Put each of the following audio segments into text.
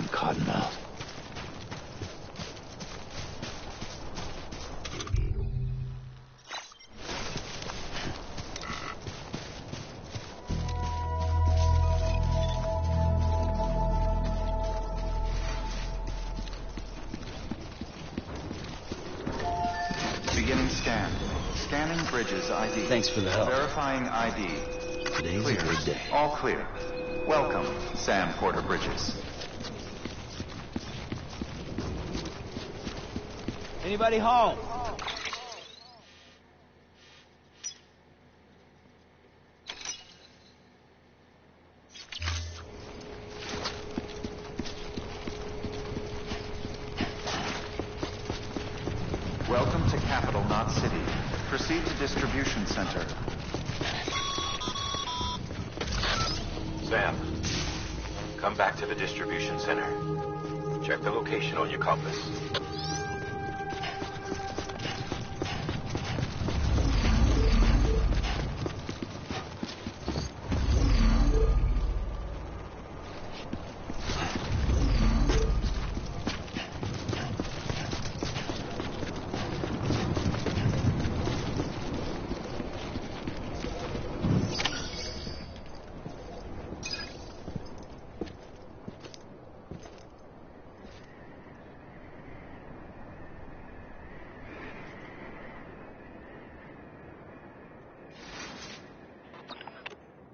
damn cottonmouth. Beginning scan. Scanning Bridges ID. Thanks for the help. Verifying ID. Today's Clear. a good day. All clear. Welcome, Sam Porter Bridges. Anybody home? Welcome to Capital, not City. Proceed to Distribution Center. Sam, come back to the distribution center. Check the location on your compass.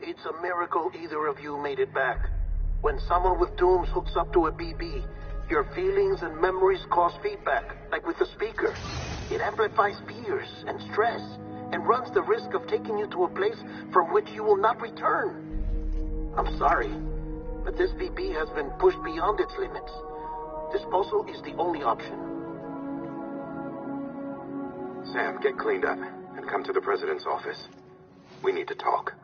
It's a miracle either of you made it back. When someone with dooms hooks up to a BB, your feelings and memories cause feedback, like with the speaker. It amplifies fears and stress, and runs the risk of taking you to a place from which you will not return. I'm sorry, but this BB has been pushed beyond its limits. Disposal is the only option. Sam, get cleaned up and come to the president's office. We need to talk.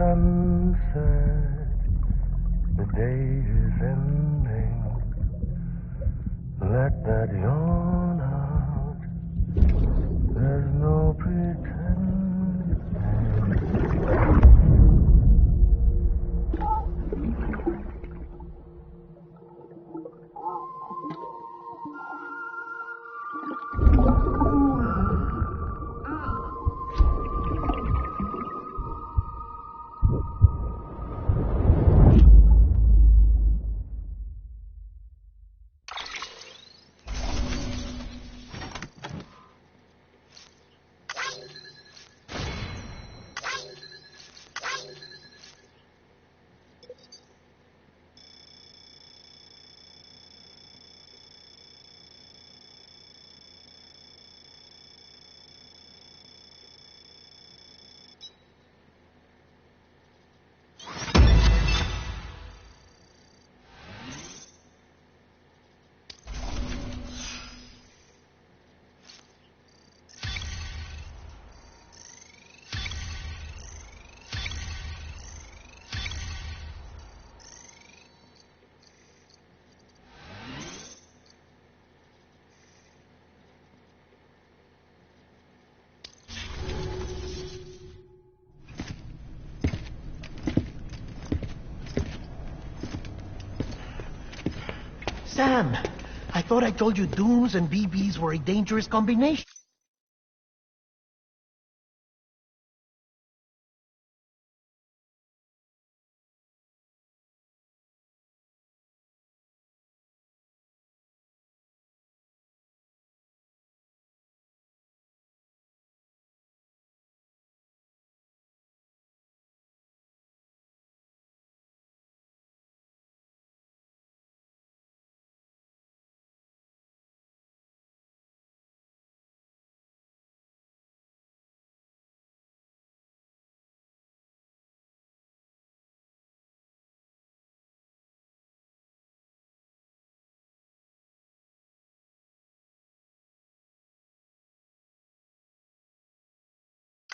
Sunset, the day is ending. Let that yawn out. There's no pretending. Sam, I thought I told you dooms and BBs were a dangerous combination.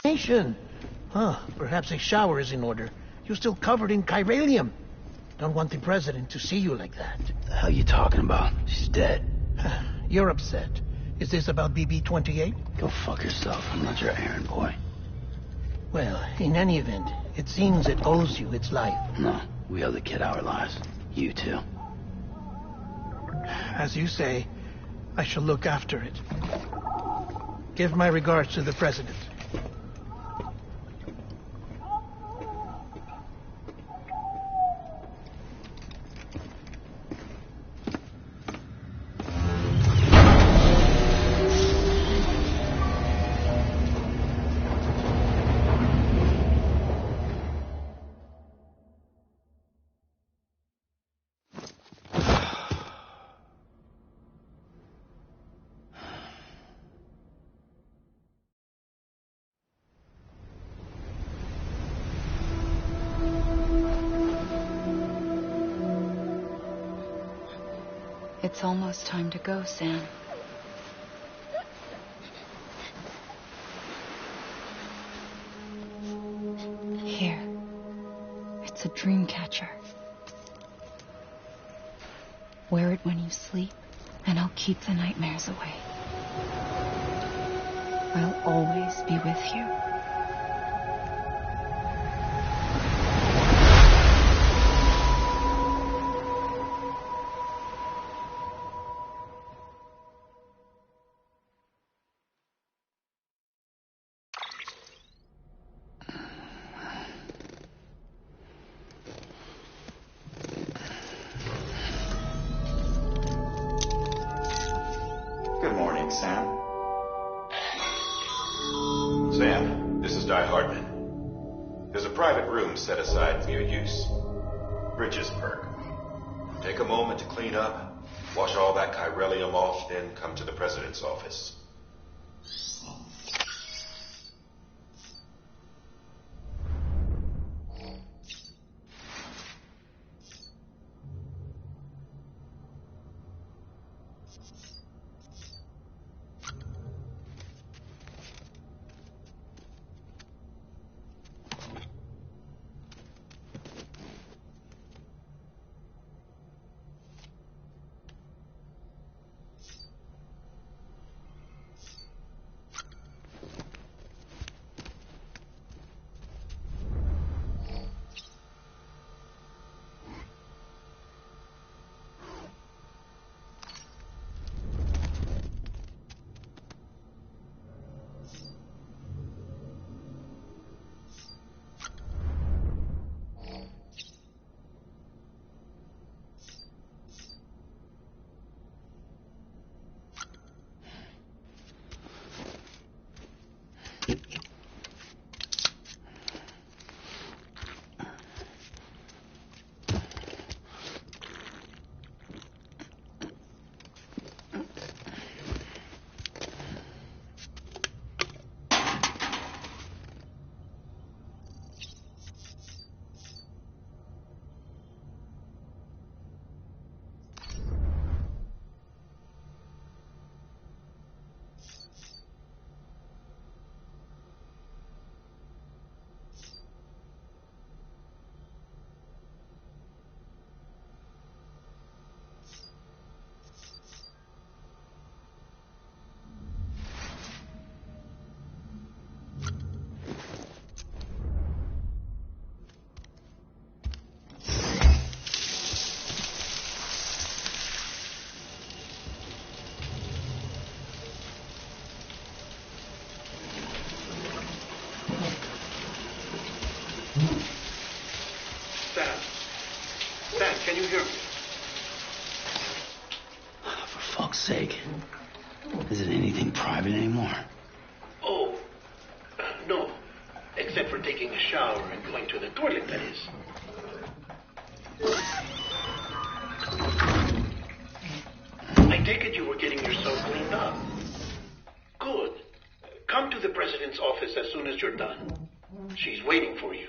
Nation. Huh, perhaps a shower is in order. You're still covered in chiralium. Don't want the president to see you like that. The hell you talking about? She's dead. You're upset. Is this about BB-28? Go fuck yourself. I'm not your errand boy. Well, in any event, it seems it owes you its life. No, we owe the kid our lives. You too. As you say, I shall look after it. Give my regards to the president. It's almost time to go, Sam. Here. It's a dream catcher. Wear it when you sleep, and I'll keep the nightmares away. I'll always be with you. Good morning, Sam. Sam, this is Di Hartman. There's a private room set aside for your use. Bridges perk. Take a moment to clean up, wash all that chiralium off, then come to the president's office. Sam, can you hear me? For fuck's sake. Is it anything private anymore? Oh, no. Except for taking a shower and going to the toilet, that is. I take it you were getting yourself cleaned up. Good. Come to the president's office as soon as you're done. She's waiting for you.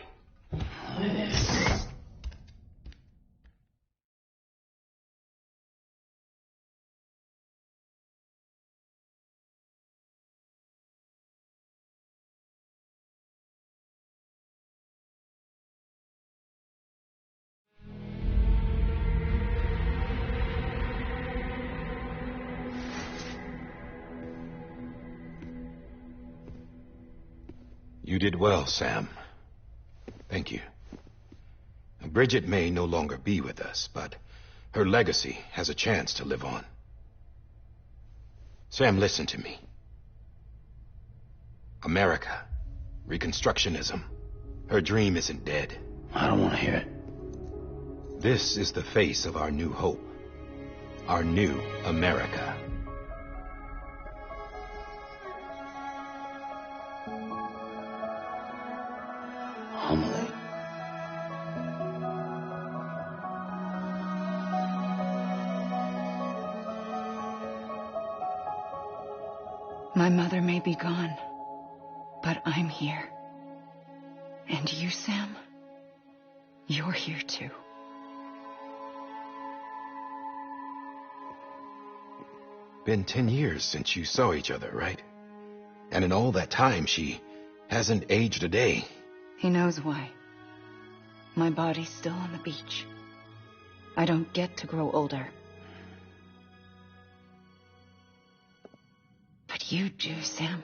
You did well, Sam. Thank you. Bridget may no longer be with us, but her legacy has a chance to live on. Sam, listen to me. America, Reconstructionism, her dream isn't dead. I don't want to hear it. This is the face of our new hope, our new America. Homily. My mother may be gone, but I'm here. And you, Sam, you're here too. Been 10 years since you saw each other, right? And in all that time, she hasn't aged a day. He knows why. My body's still on the beach. I don't get to grow older. But you do, Sam.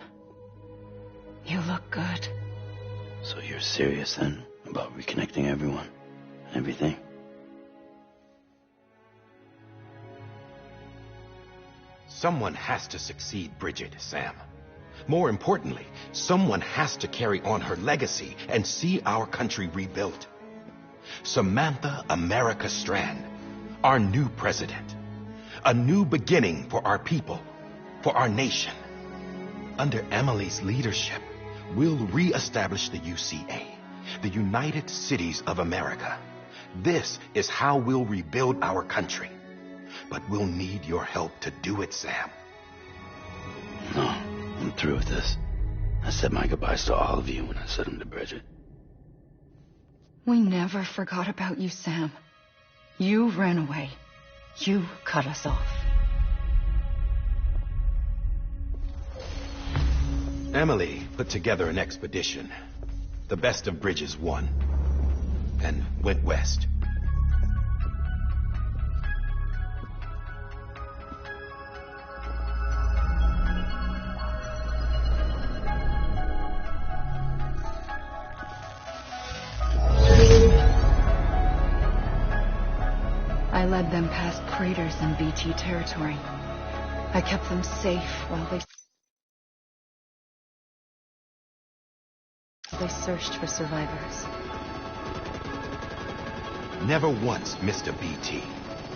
You look good. So you're serious then about reconnecting everyone and everything? Someone has to succeed Bridget, Sam. More importantly, someone has to carry on her legacy and see our country rebuilt. Samantha America Strand, our new president. A new beginning for our people, for our nation. Under Emily's leadership, we'll re-establish the UCA, the United Cities of America. This is how we'll rebuild our country. But we'll need your help to do it, Sam. No, I'm through with this. I said my goodbyes to all of you when I said them to Bridget. We never forgot about you, Sam. You ran away. You cut us off. Emily put together an expedition. The best of Bridges won. And went west. I led them past craters in BT territory. I kept them safe while they searched for survivors. Never once missed a BT.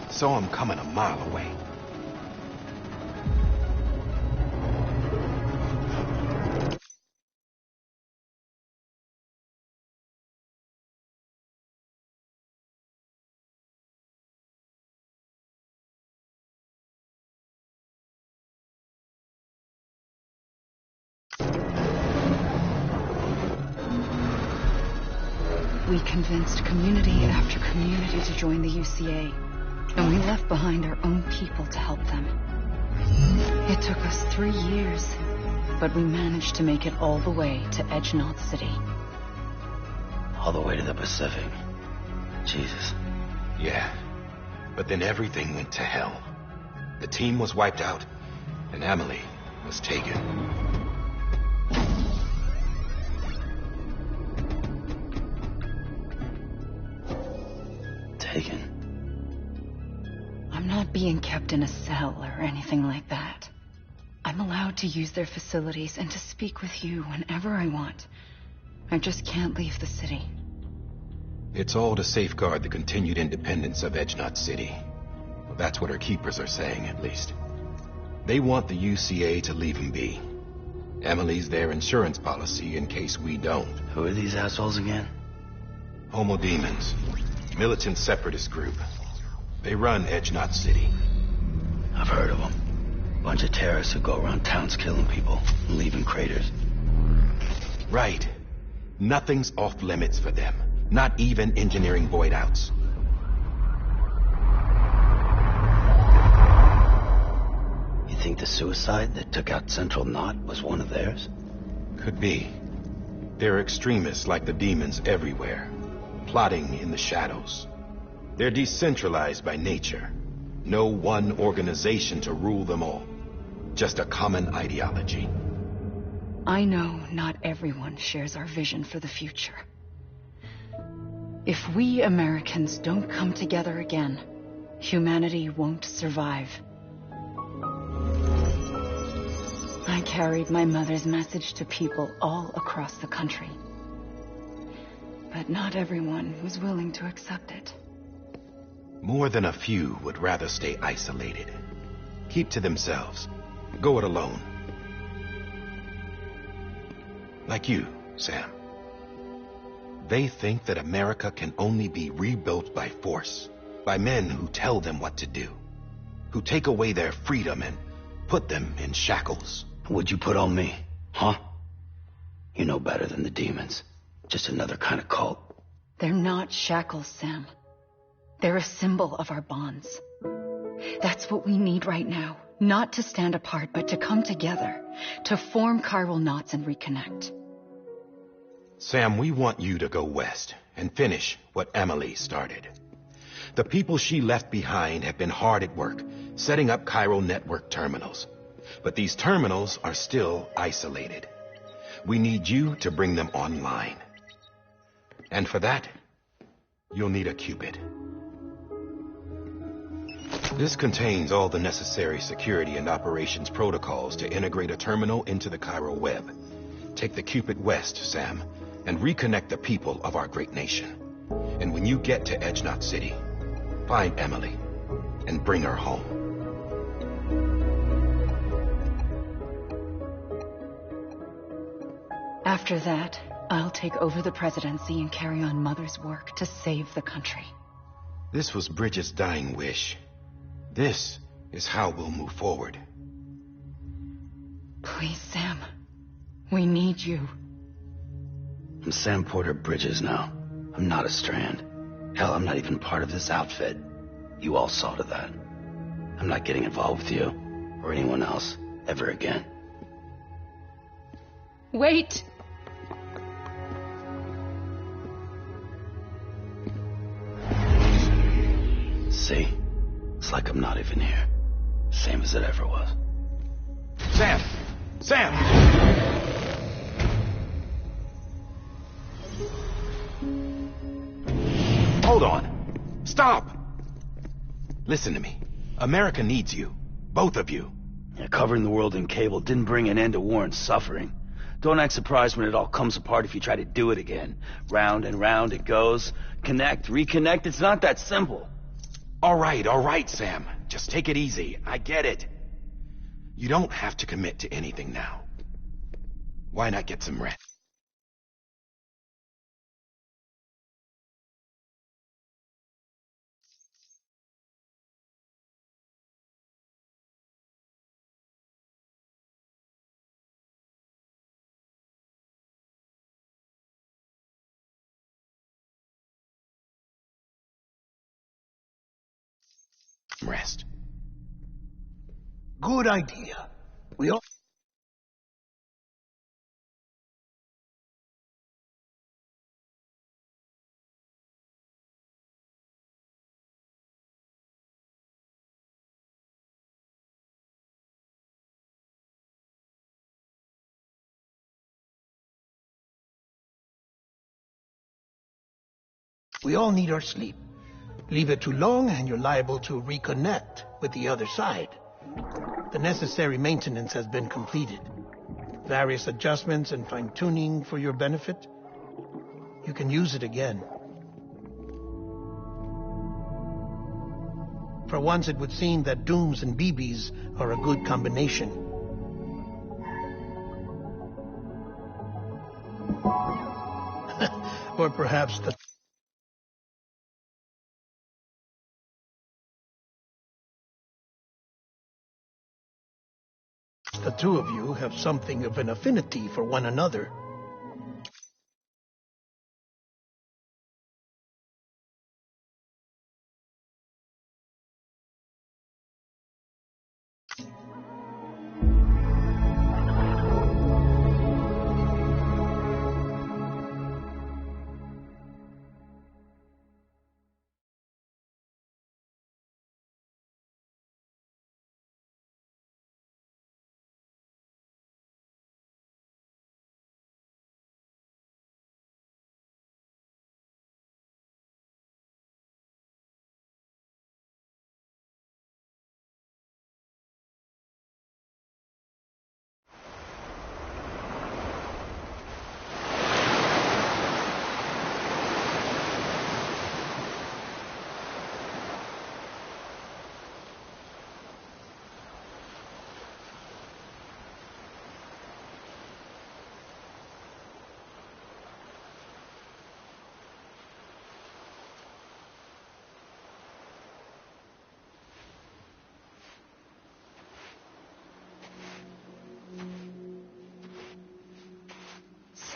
Saw him coming a mile away. We convinced community after community to join the UCA, and we left behind our own people to help them. It took us 3 years, but we managed to make it all the way to Edgenot City. All the way to the Pacific. Jesus. Yeah, but then everything went to hell. The team was wiped out, and Emily was taken. Taken? I'm not being kept in a cell or anything like that. I'm allowed to use their facilities and to speak with you whenever I want. I just can't leave the city. It's all to safeguard the continued independence of Edgenot City. Well, that's what our keepers are saying, at least. They want the UCA to leave him be. Emily's their insurance policy in case we don't. Who are these assholes again? Homo Demons. Militant separatist group. They run Edgenot City. I've heard of them. Bunch of terrorists who go around towns killing people and leaving craters. Right. Nothing's off limits for them. Not even engineering void outs. You think the suicide that took out Central Knot was one of theirs? Could be. There are extremists like the demons everywhere, plotting in the shadows. They're decentralized by nature. No one organization to rule them all. Just a common ideology. I know not everyone shares our vision for the future. If we Americans don't come together again, humanity won't survive. I carried my mother's message to people all across the country. But not everyone was willing to accept it. More than a few would rather stay isolated. Keep to themselves. Go it alone. Like you, Sam. They think that America can only be rebuilt by force, by men who tell them what to do, who take away their freedom and put them in shackles. What'd you put on me, huh? You know better than the demons. Just another kind of cult. They're not shackles, Sam. They're a symbol of our bonds. That's what we need right now. Not to stand apart, but to come together, to form chiral knots and reconnect. Sam, we want you to go west and finish what Emily started. The people she left behind have been hard at work, setting up chiral network terminals. But these terminals are still isolated. We need you to bring them online. And for that, you'll need a Cupid. This contains all the necessary security and operations protocols to integrate a terminal into the chiral web. Take the Cupid west, Sam, and reconnect the people of our great nation. And when you get to Edge Knot City, find Emily and bring her home. After that, I'll take over the presidency and carry on Mother's work to save the country. This was Bridget's dying wish. This is how we'll move forward. Please, Sam. We need you. I'm Sam Porter Bridges now. I'm not a Strand. Hell, I'm not even part of this outfit. You all saw to that. I'm not getting involved with you or anyone else ever again. Wait! See? It's like I'm not even here. Same as it ever was. Sam! Sam! Hold on. Stop! Listen to me. America needs you. Both of you. Yeah, covering the world in cable didn't bring an end to war and suffering. Don't act surprised when it all comes apart if you try to do it again. Round and round it goes. Connect, reconnect, it's not that simple. All right, Sam. Just take it easy. I get it. You don't have to commit to anything now. Why not get some rest? Rest. Good idea. We all... We all need our sleep. Leave it too long and you're liable to reconnect with the other side. The necessary maintenance has been completed. Various adjustments and fine-tuning for your benefit. You can use it again. For once, it would seem that Dooms and BBs are a good combination. Or perhaps the two of you have something of an affinity for one another.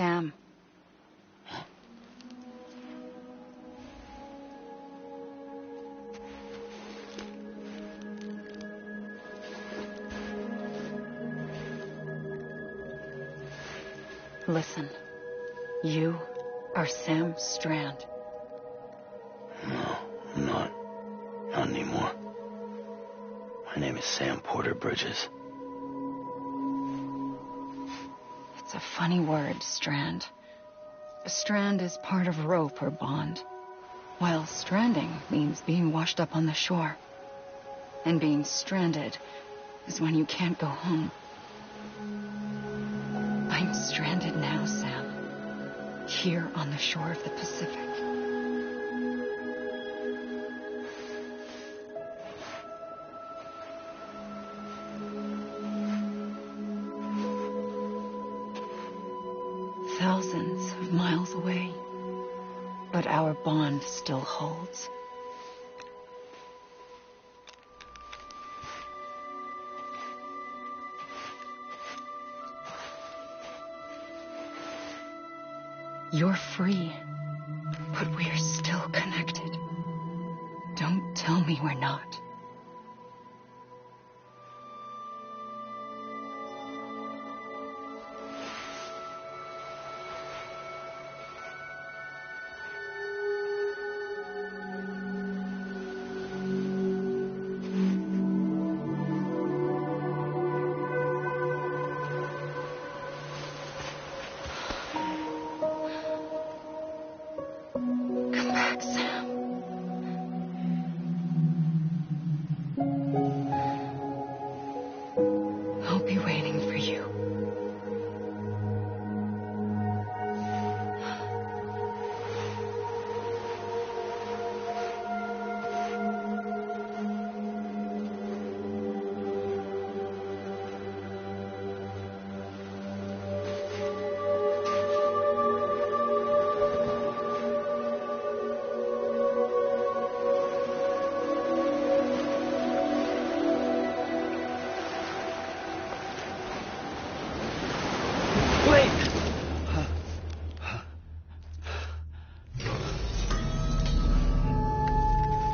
Sam. Listen, you are Sam Strand. No, I'm not. Not anymore. My name is Sam Porter Bridges. It's a funny word, strand. A strand is part of rope or bond, while stranding means being washed up on the shore. And being stranded is when you can't go home. I'm stranded now, Sam. Here on the shore of the Pacific. Thousands of miles away, but our bond still holds. You're free, but we're still connected. Don't tell me we're not.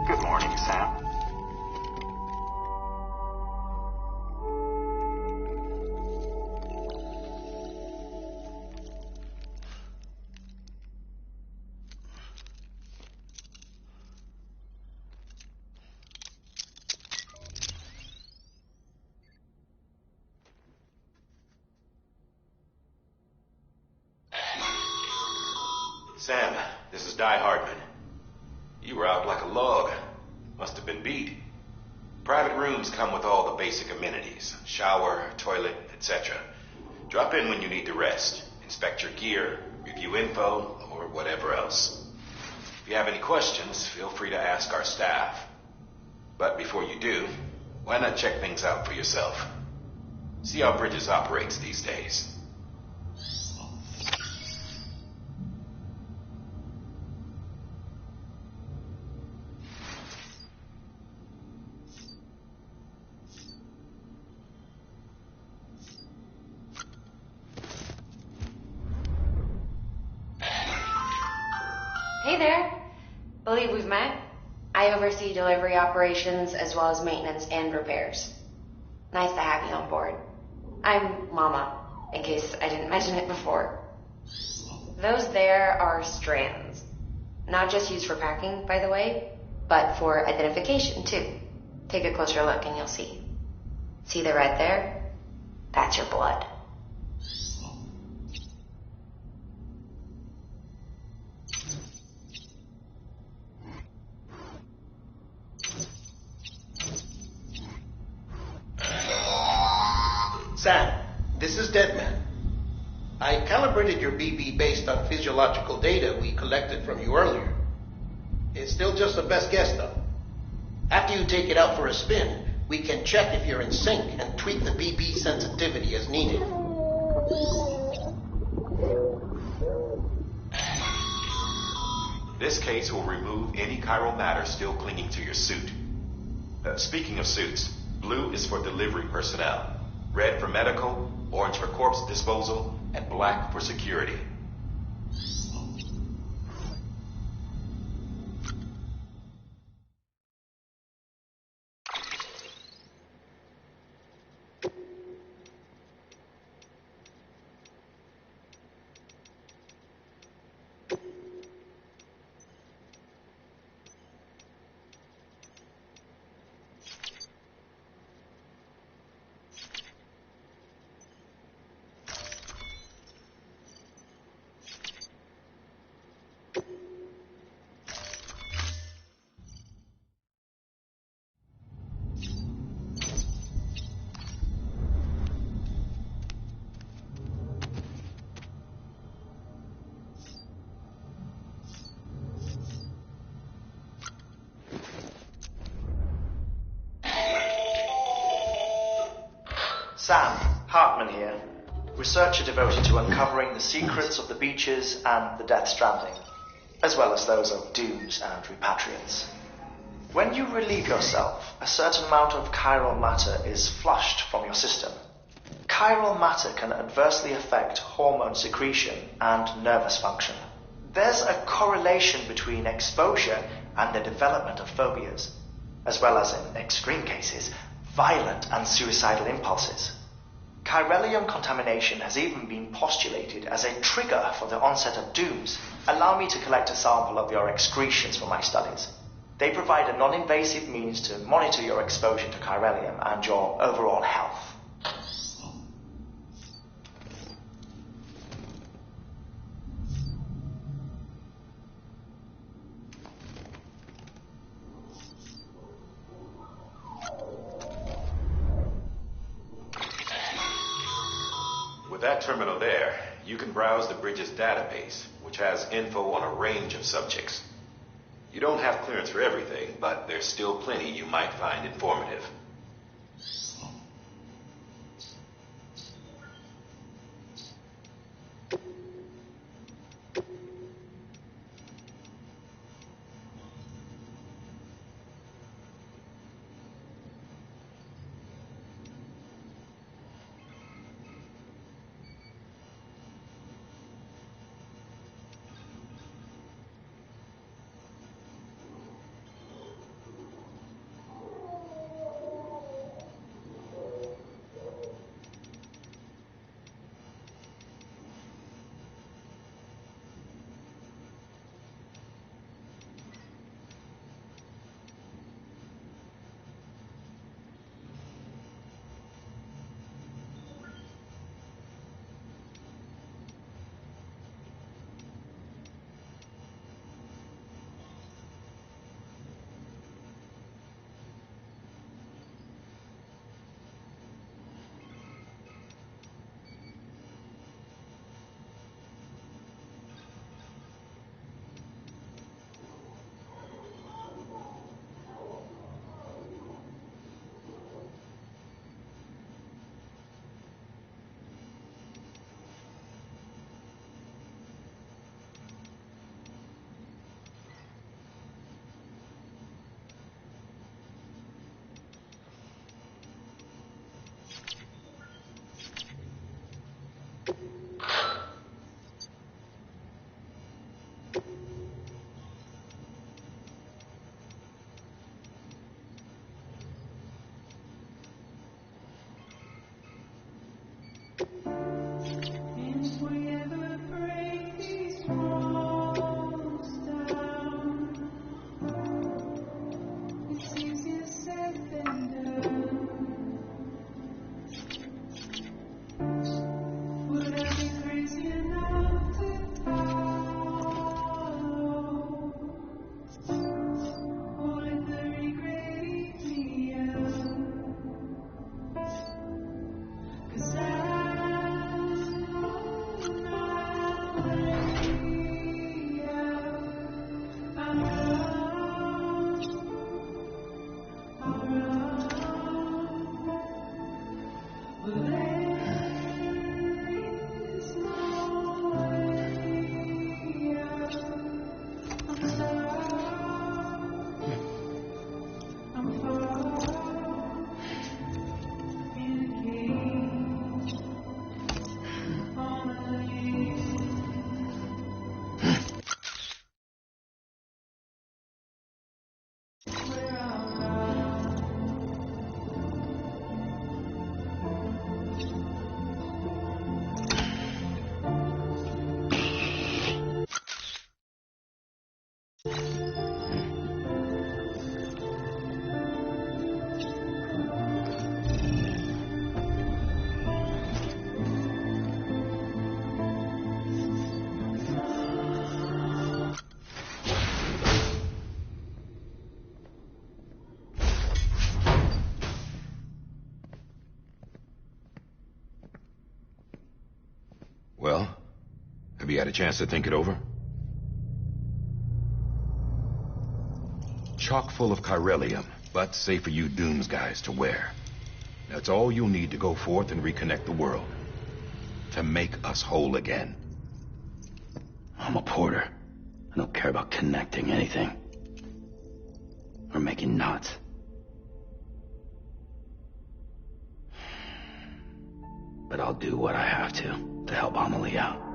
Good morning, Sam. Sam, this is Die Hardman. You were out like a log. Must have been beat. Private rooms come with all the basic amenities. Shower, toilet, etc. Drop in when you need to rest. Inspect your gear, review info, or whatever else. If you have any questions, feel free to ask our staff. But before you do, why not check things out for yourself? See how Bridges operates these days. Hey there. Believe we've met. I oversee delivery operations as well as maintenance and repairs. Nice to have you on board. I'm Mama, in case I didn't mention it before. Those there are strands. Not just used for packing, by the way, but for identification too. Take a closer look and you'll see. See the red there? That's your blood. Sam, this is Deadman. I calibrated your BB based on physiological data we collected from you earlier. It's still just a best guess, though. After you take it out for a spin, we can check if you're in sync and tweak the BB sensitivity as needed. This case will remove any chiral matter still clinging to your suit. Speaking of suits, blue is for delivery personnel, red for medical, orange for corpse disposal, and black for security. Sam, Hartman here, researcher devoted to uncovering the secrets of the beaches and the Death Stranding, as well as those of dooms and repatriates. When you relieve yourself, a certain amount of chiral matter is flushed from your system. Chiral matter can adversely affect hormone secretion and nervous function. There's a correlation between exposure and the development of phobias, as well as, in extreme cases, violent and suicidal impulses. Chiralium contamination has even been postulated as a trigger for the onset of dooms. Allow me to collect a sample of your excretions for my studies. They provide a non-invasive means to monitor your exposure to chiralium and your overall health. With that terminal there, you can browse the bridge's database, which has info on a range of subjects. You don't have clearance for everything, but there's still plenty you might find informative. Well, have you had a chance to think it over? Chock full of chiralium, but safe for you Dooms guys to wear. That's all you'll need to go forth and reconnect the world. To make us whole again. I'm a porter. I don't care about connecting anything. Or making knots. But I'll do what I have to help Amelie out.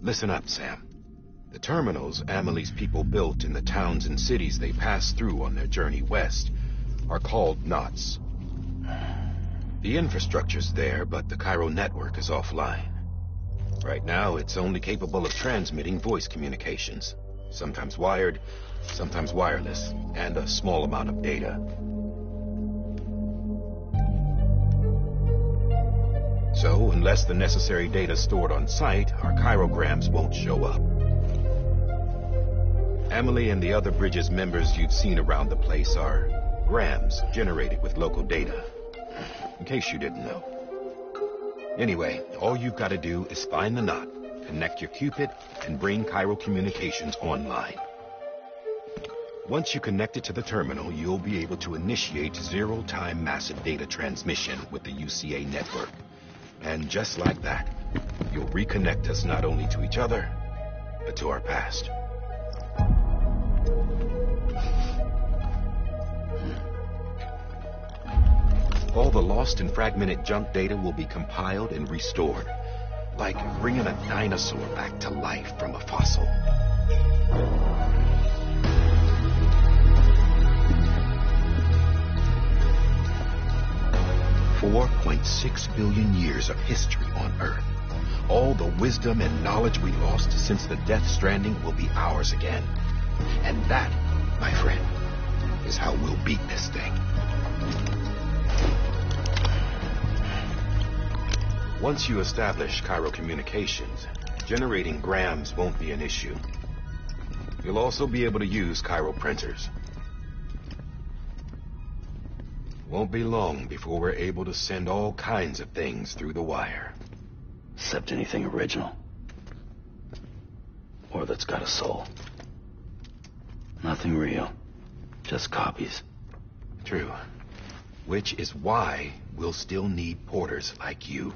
Listen up, Sam. The terminals Amelie's people built in the towns and cities they passed through on their journey west are called knots. The infrastructure's there, but the Cairo network is offline. Right now, it's only capable of transmitting voice communications, sometimes wired, sometimes wireless, and a small amount of data. So, unless the necessary data is stored on site, our chirograms won't show up. Amelie and the other Bridges members you've seen around the place are grams generated with local data. In case you didn't know. Anyway, all you've got to do is find the knot, connect your Cupid, and bring Cairo communications online. Once you connect it to the terminal, you'll be able to initiate zero-time massive data transmission with the UCA network. And just like that, you'll reconnect us not only to each other, but to our past. All the lost and fragmented junk data will be compiled and restored, like bringing a dinosaur back to life from a fossil. 4.6 billion years of history on Earth. All the wisdom and knowledge we lost since the Death Stranding will be ours again. And that, my friend, is how we'll beat this thing. Once you establish Cairo communications, generating grams won't be an issue. You'll also be able to use Cairo printers. Won't be long before we're able to send all kinds of things through the wire. Except anything original. Or that's got a soul. Nothing real. Just copies. True. Which is why we'll still need porters like you.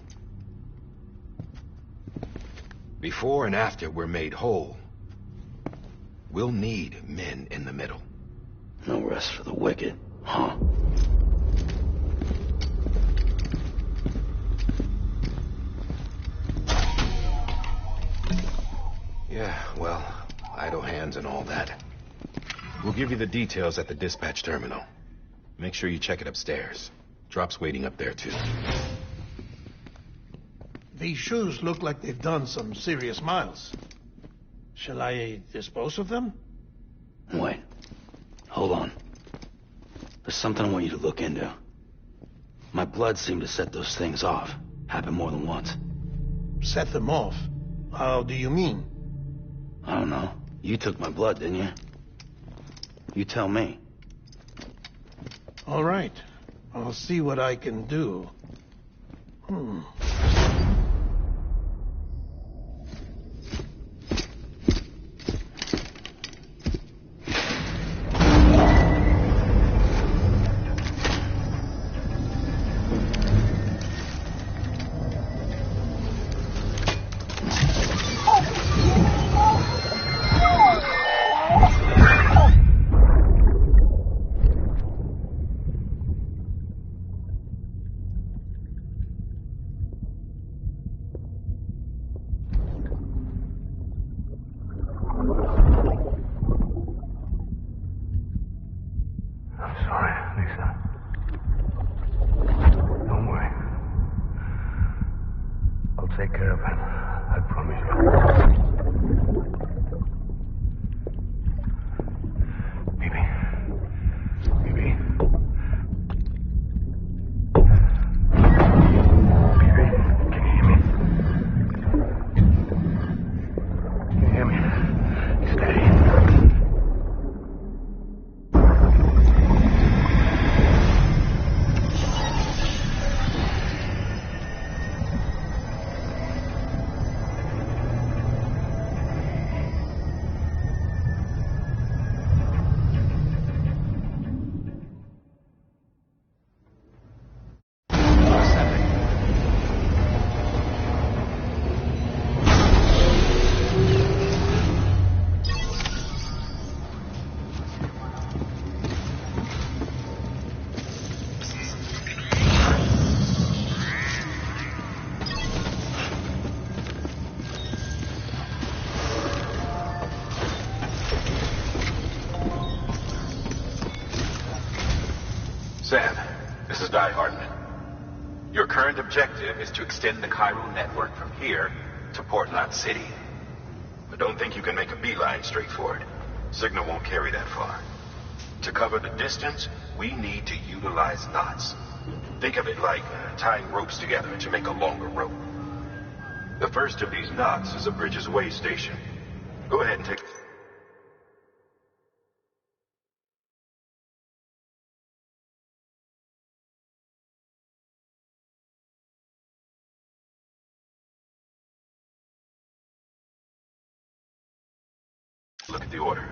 Before and after we're made whole, we'll need men in the middle. No rest for the wicked, huh? Yeah, well, idle hands and all that. We'll give you the details at the dispatch terminal. Make sure you check it upstairs. Drop's waiting up there, too. These shoes look like they've done some serious miles. Shall I dispose of them? Wait. Hold on. There's something I want you to look into. My blood seemed to set those things off. Happened more than once. Set them off? How do you mean? I don't know. You took my blood, didn't you? You tell me. All right. I'll see what I can do. Sam, this is Die Hardman. Your current objective is to extend the Chiral network from here to Port Knot City. But don't think you can make a beeline straight for it. Signal won't carry that far. To cover the distance, we need to utilize knots. Think of it like tying ropes together to make a longer rope. The first of these knots is a Bridges Way station. Go ahead and take... Look at the order.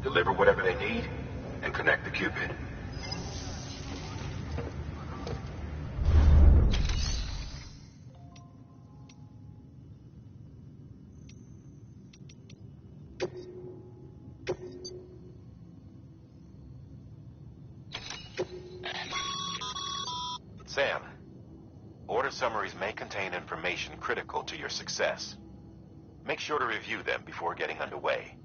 Deliver whatever they need, and connect the Cupid. Sam, order summaries may contain information critical to your success. Make sure to review them before getting underway.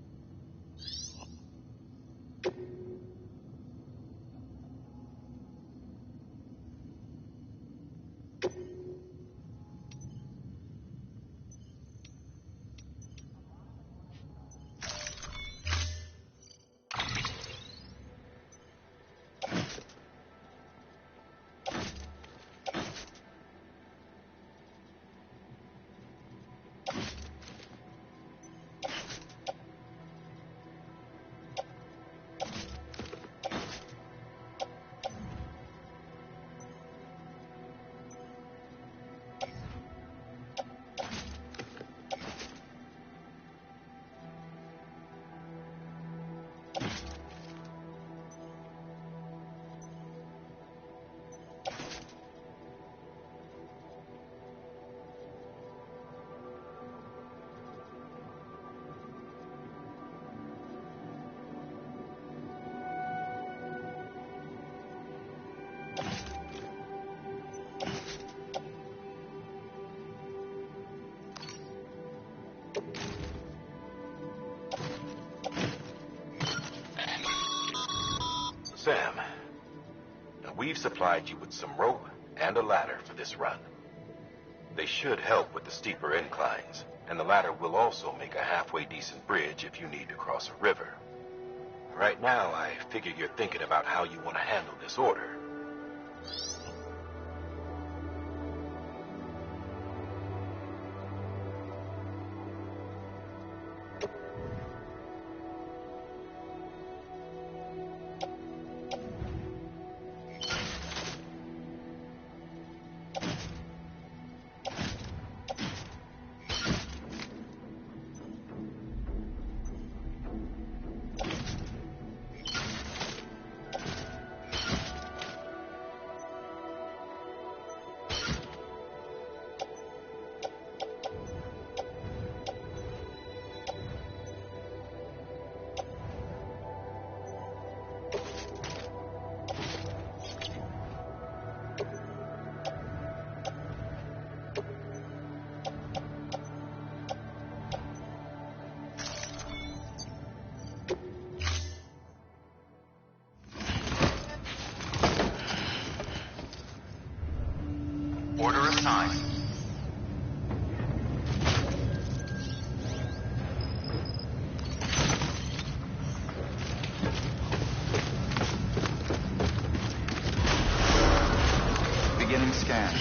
Sam, now we've supplied you with some rope and a ladder for this run. They should help with the steeper inclines, and the ladder will also make a halfway decent bridge if you need to cross a river. Right now, I figure you're thinking about how you want to handle this order. Order assigned. Beginning scan.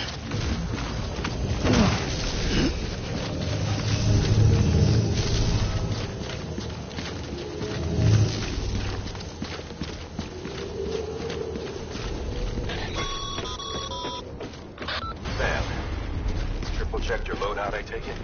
Checked your loadout, I take it?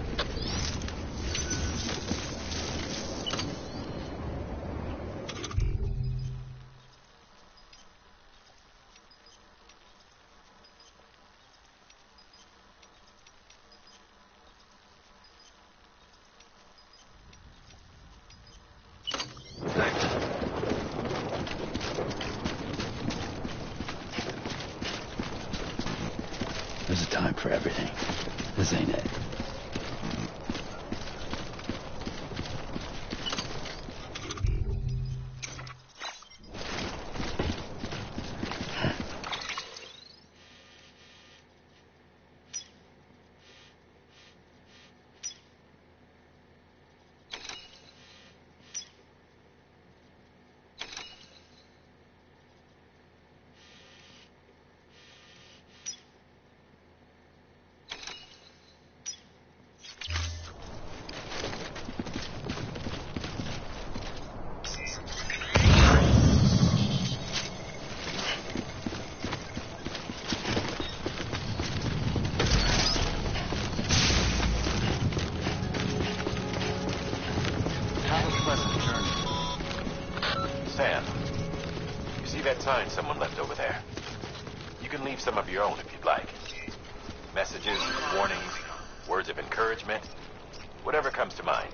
Thanks. There's a time for everything. This ain't it. Sam, you see that sign someone left over there? You can leave some of your own if you'd like. Messages, warnings, words of encouragement, whatever comes to mind.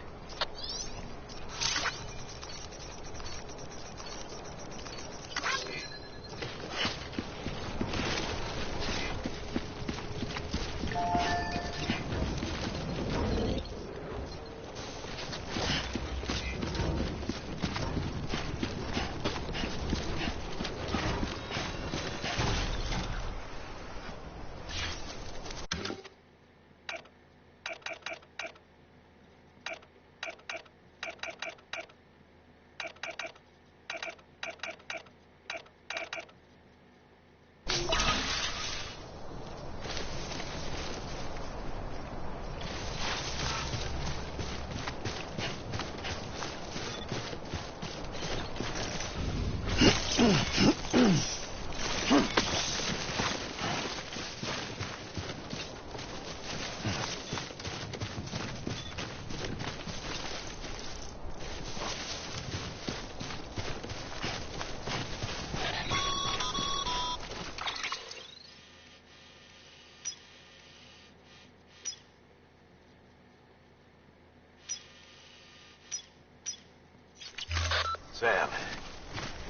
Sam,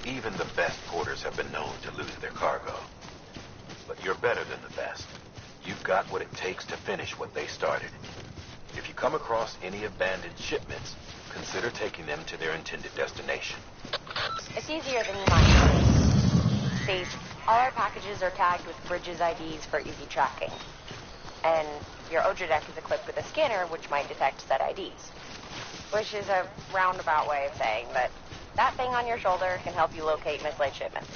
even the best porters have been known to lose their cargo. But you're better than the best. You've got what it takes to finish what they started. If you come across any abandoned shipments, consider taking them to their intended destination. It's easier than you might think. See, all our packages are tagged with Bridges IDs for easy tracking. And your OJA deck is equipped with a scanner which might detect said IDs. Which is a roundabout way of saying that that thing on your shoulder can help you locate mislaid shipments.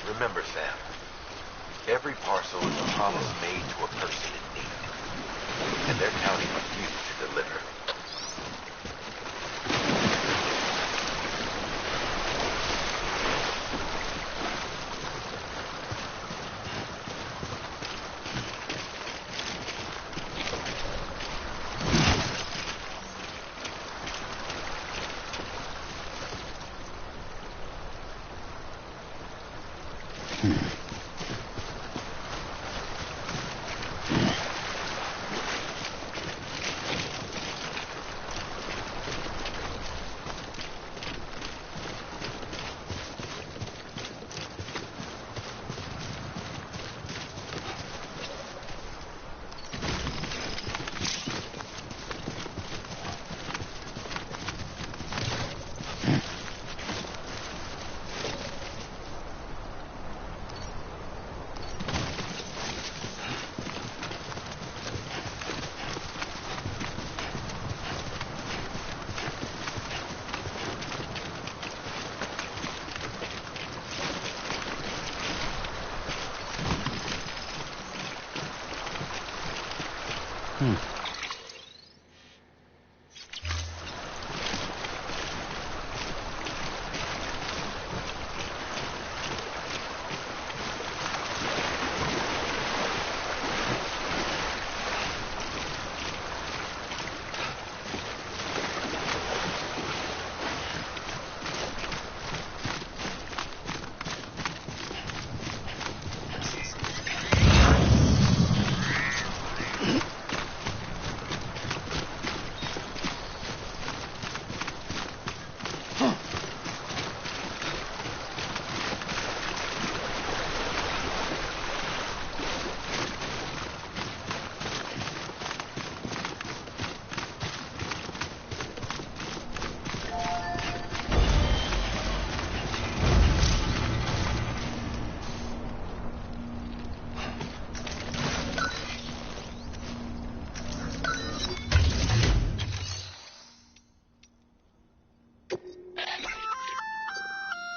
Remember, Sam, every parcel is a promise made to a person in need. And they're counting on you to deliver.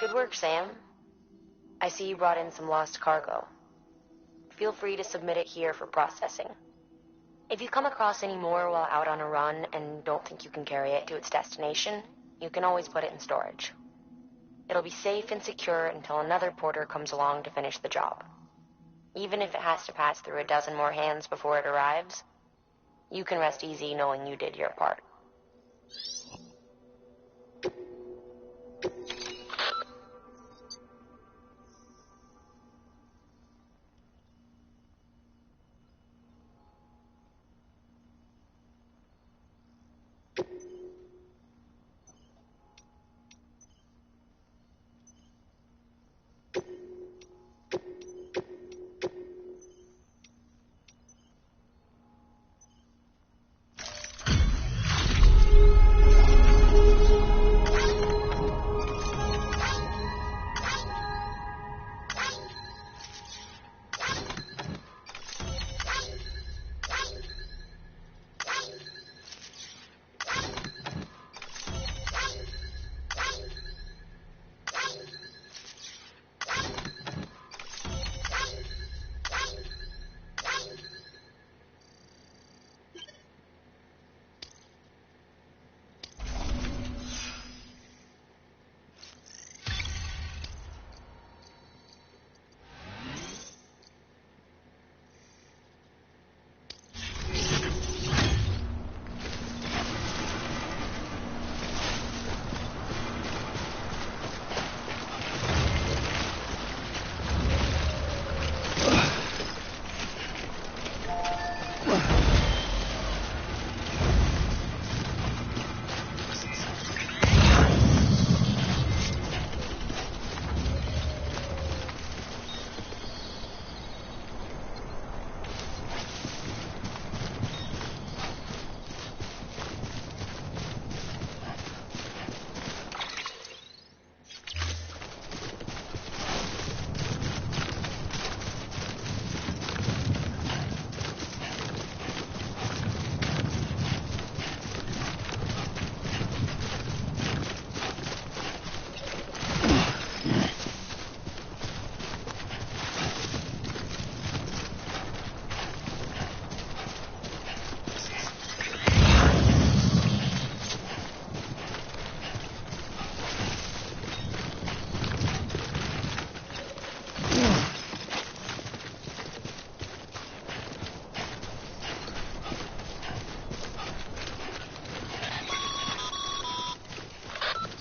Good work, Sam. I see you brought in some lost cargo. Feel free to submit it here for processing. If you come across any more while out on a run and don't think you can carry it to its destination, you can always put it in storage. It'll be safe and secure until another porter comes along to finish the job. Even if it has to pass through a dozen more hands before it arrives, you can rest easy knowing you did your part.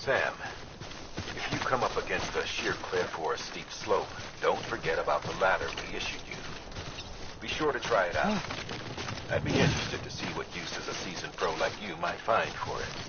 Sam, if you come up against a sheer cliff or a steep slope, don't forget about the ladder we issued you. Be sure to try it out. I'd be interested to see what uses a seasoned pro like you might find for it.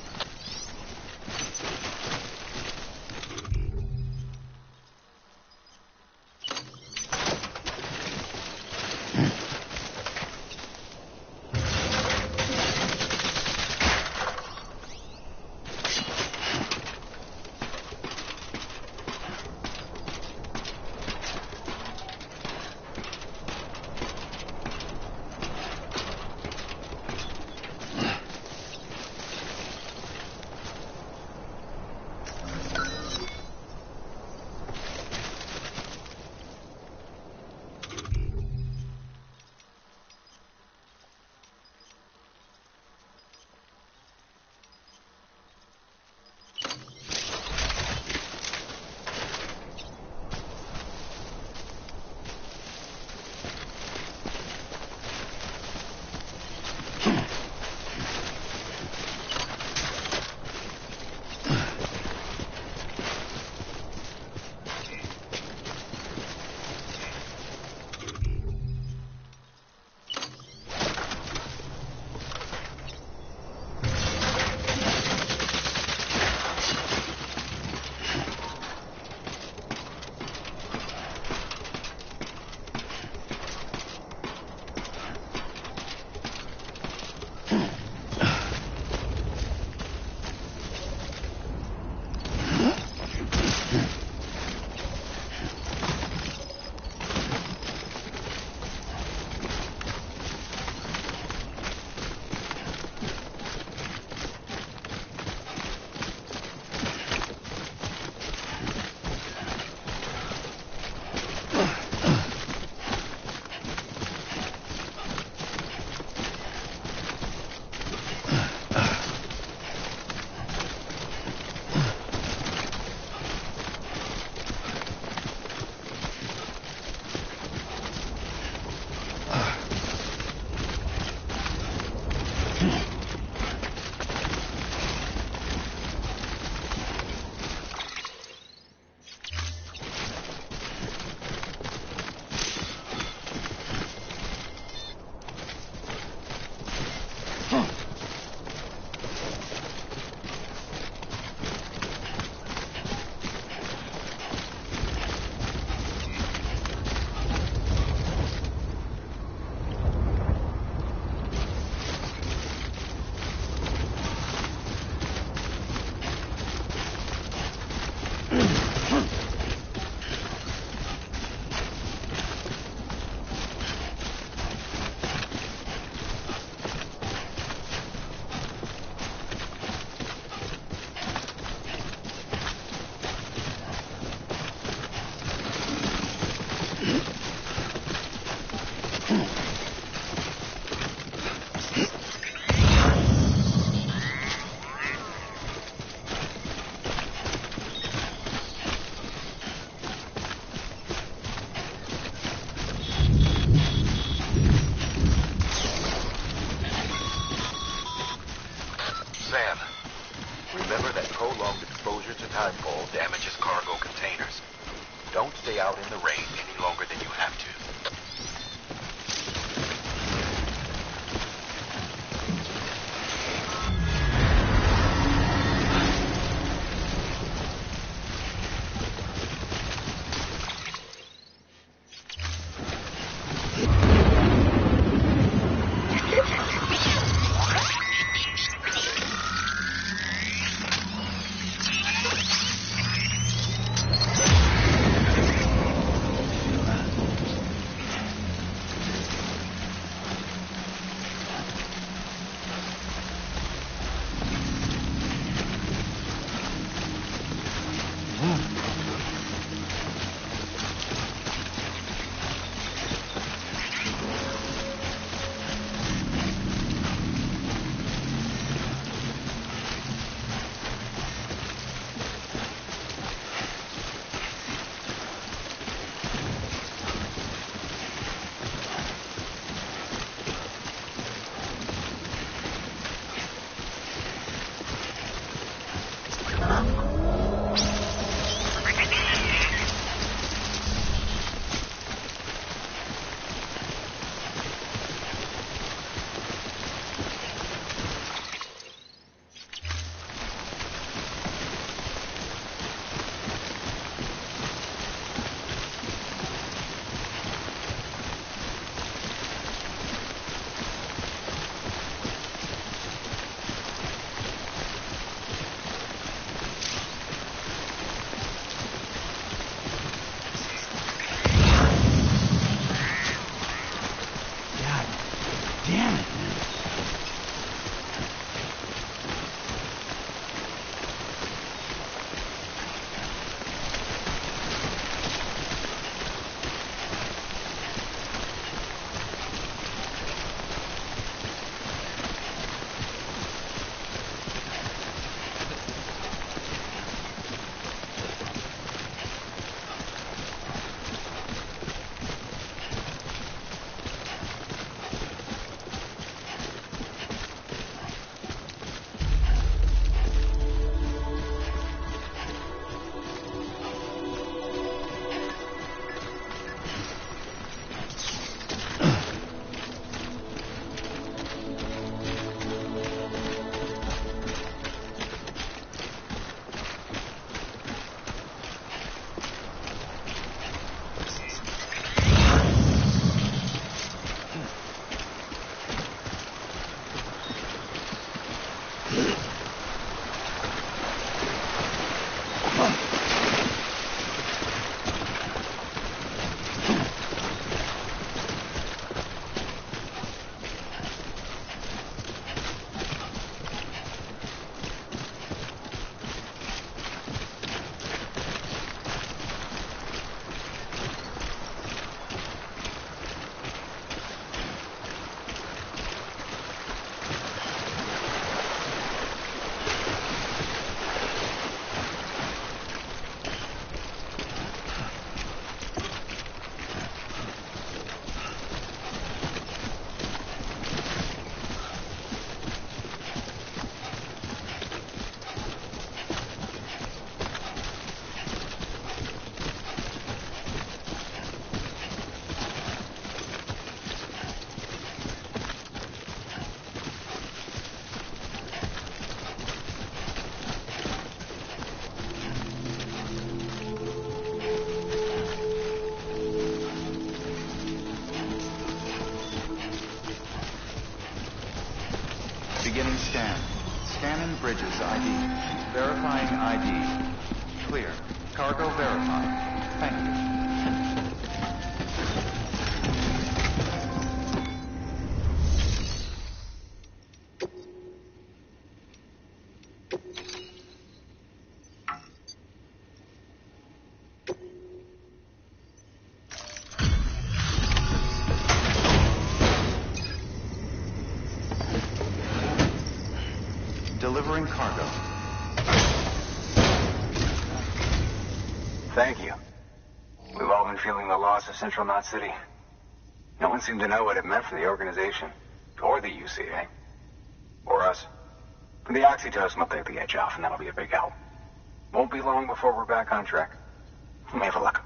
Beginning scan. Scanning Bridges ID. Verifying ID. Clear. Cargo verified. Thank you. Delivering cargo. Thank you. We've all been feeling the loss of Central Knot City. No one seemed to know what it meant for the organization, or the UCA, or us. The oxytocin will take the edge off, and that'll be a big help. Won't be long before we're back on track. We may have a look.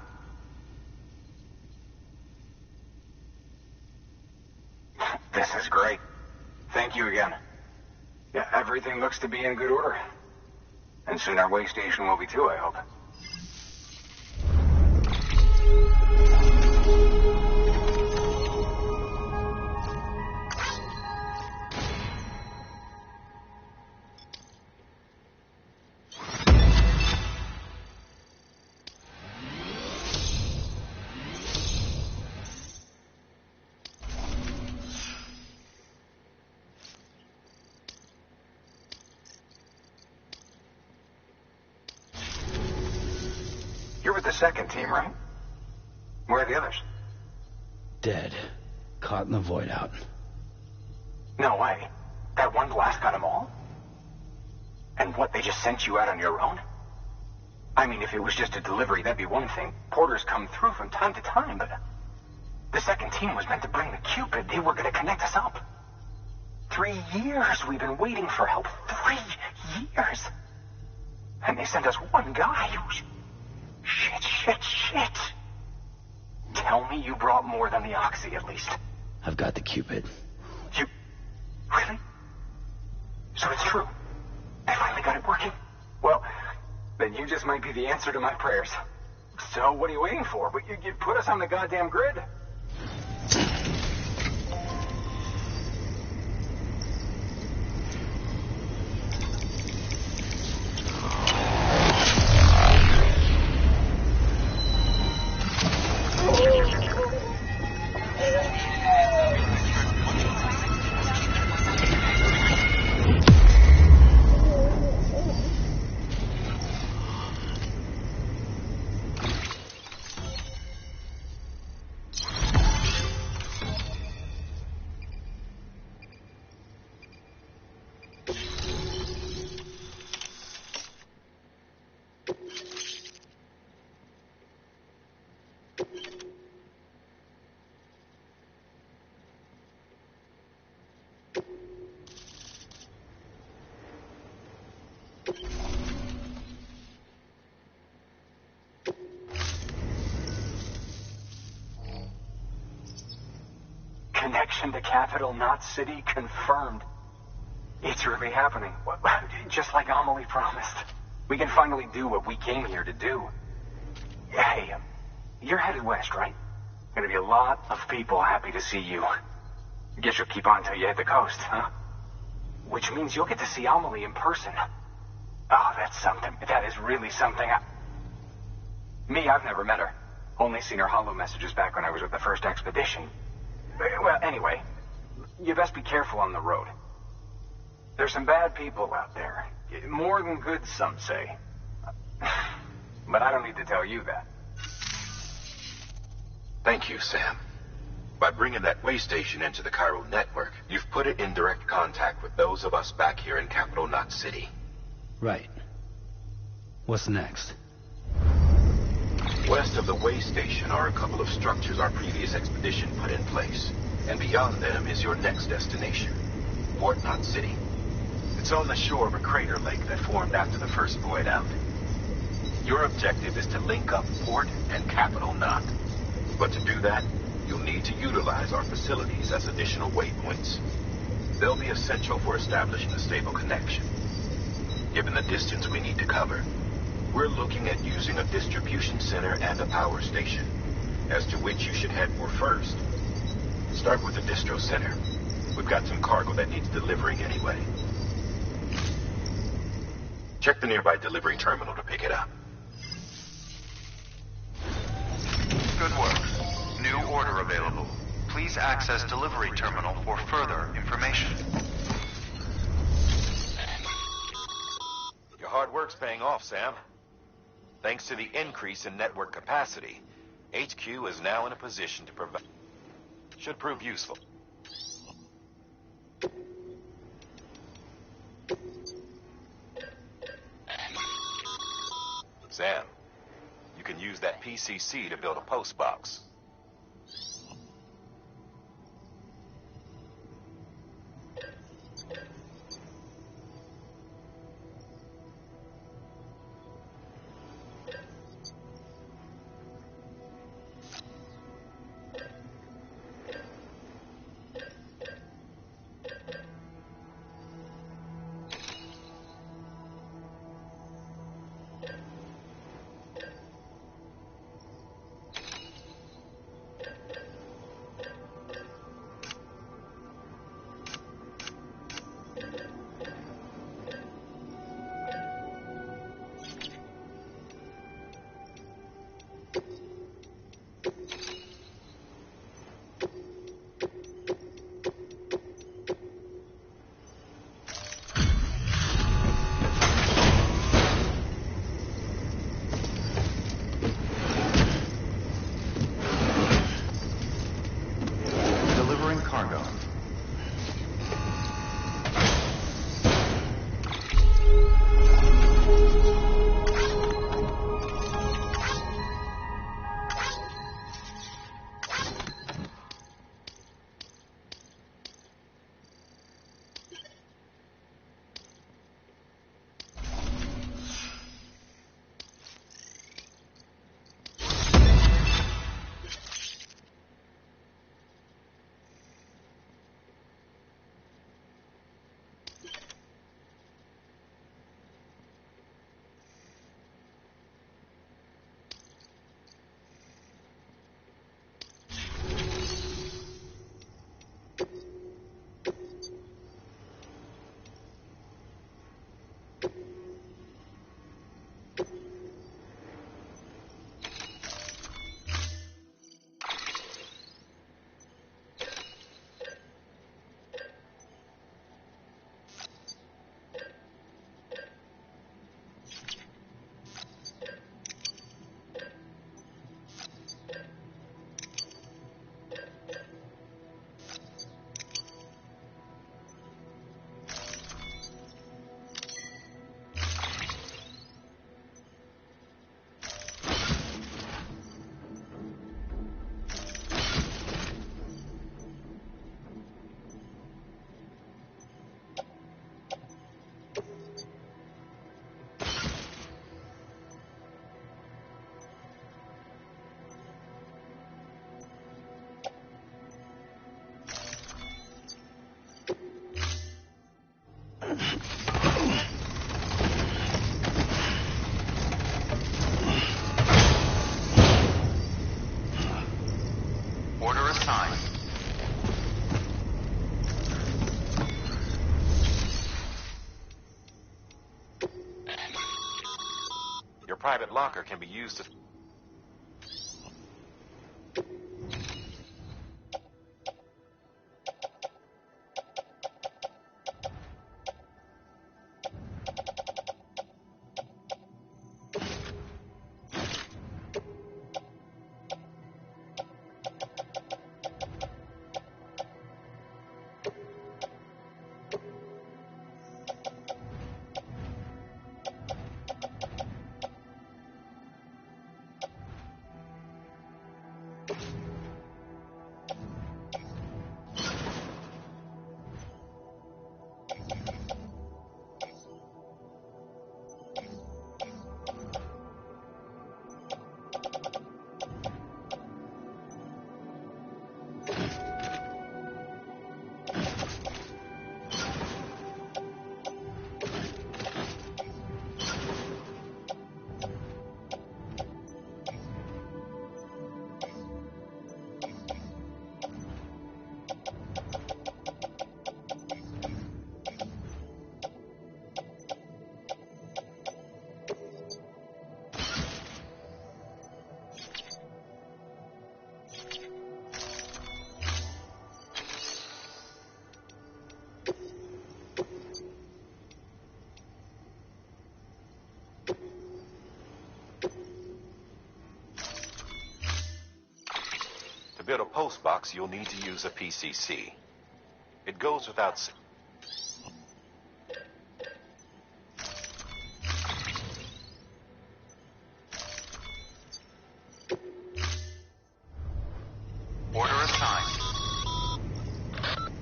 This is great. Thank you again. Yeah, everything looks to be in good order. And soon our way station will be too, I hope. You're with the second team, right? Where are the others? Dead. Caught in the void out. No way. That one blast got them all? And what, they just sent you out on your own? I mean, if it was just a delivery, that'd be one thing. Porters come through from time to time, but the second team was meant to bring the Cupid. They were going to connect us up. 3 years we've been waiting for help. 3 years. And they sent us one guy who's... Shit. Tell me you brought more than the Oxy, at least. I've got the Cupid. You... Really? So it's true. I finally got it working. Well, then you just might be the answer to my prayers. So what are you waiting for? But you put us on the goddamn grid. Connection to Capital Knot City confirmed. It's really happening. Just like Amelie promised. We can finally do what we came here to do. Hey, you're headed west, right? Gonna be a lot of people happy to see you. Guess you'll keep on till you hit the coast, huh? Which means you'll get to see Amelie in person. Oh, that's something. That is really something. Me, I've never met her. Only seen her holo messages back when I was with the first expedition. Well, anyway, you best be careful on the road. There's some bad people out there. More than good, some say. But I don't need to tell you that. Thank you, Sam. By bringing that way station into the Cairo network, you've put it in direct contact with those of us back here in Capital Knot City. Right. What's next? West of the way station are a couple of structures our previous expedition put in place. And beyond them is your next destination, Port Knot City. It's on the shore of a crater lake that formed after the first void out. Your objective is to link up Port and Capital Knot. But to do that, you'll need to utilize our facilities as additional waypoints. They'll be essential for establishing a stable connection. Given the distance we need to cover, we're looking at using a distribution center and a power station, as to which you should head for first. Start with the distro center. We've got some cargo that needs delivering anyway. Check the nearby delivery terminal to pick it up. Good work. New order available. Please access delivery terminal for further information. Your hard work's paying off, Sam. Thanks to the increase in network capacity, HQ is now in a position to provide... Should prove useful. Sam, you can use that PCC to build a post box. Cargo. Order assigned. Your private locker can be used to... post box, you'll need to use a PCC. It goes without saying. Order assigned.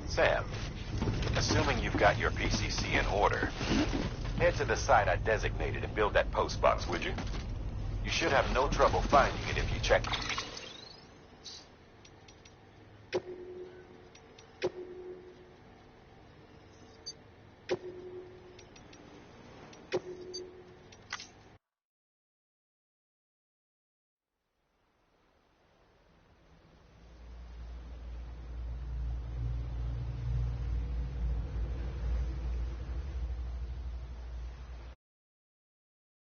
Sam, assuming you've got your PCC in order, head to the site I designated and build that post box, would you? You should have no trouble finding it if you check it.